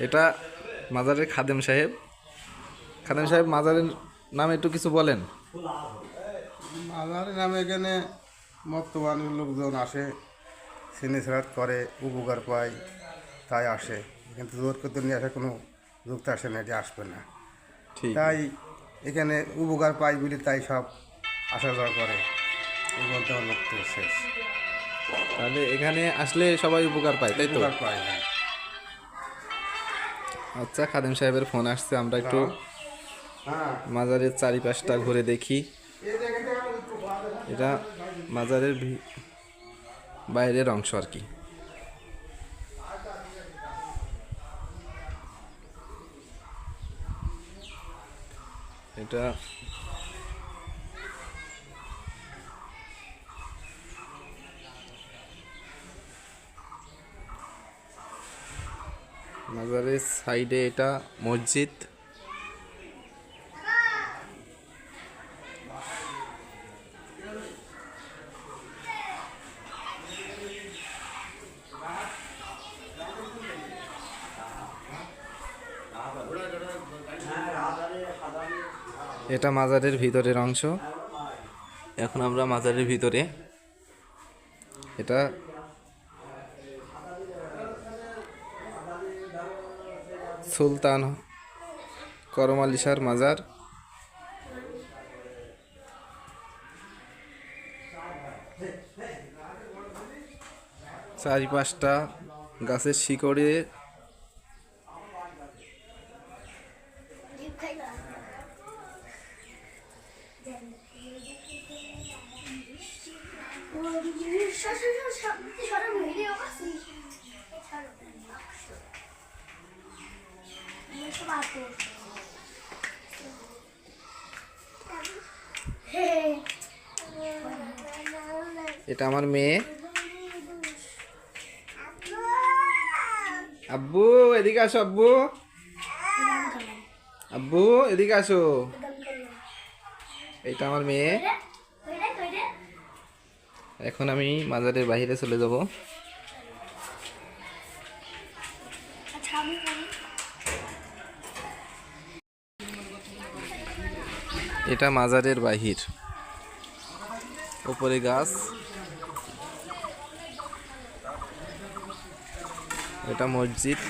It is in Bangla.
এটা মাজারের খাদেম সাহেব। খাদেম সাহেব, মাজারের নামে একটু কিছু বলেন। মাজারের নামে এখানে বর্তমান লোকজন আসে, সিনেসারাত করে, উপকার পায়, তাই আসে। কিন্তু জোর করতে নিয়ে আসে কোনো যুক্ত আসে না, এটি আসবে না। ঠিক। তাই এখানে উপকার পায় বলে তাই সব আসা যাওয়া করে। এই বলতে আমার বক্তব্য শেষ। তাহলে এখানে আসলে সবাই উপকার পায়, তাই তো? উপকার পায় না। আচ্ছা, খাদেম সাহেবের ফোন আসছে, আমরা একটু হ্যাঁ, মাজারের চারিপাশটা ঘুরে দেখি। এটা মাজারের বাইরের অংশ আর কি। এটা মাজারের সাইডে এটা মসজিদ। এটা মাজারের ভিতরের অংশ। এখন আমরা মাজারের ভিতরে। এটা সুলতান করম আলী শাহর মাজার। চারিপাশটা গাছের শিকড়ে এটা আমার মেয়ে। আব্বু এদিকে আসো, আব্বু আব্বু এদিকে আসো। এটা আমার মেয়ে। এখন আমি মাজারের বাইরে চলে যাব। এটা মাজারের বাহির, উপরে গাছ। এটা মসজিদ।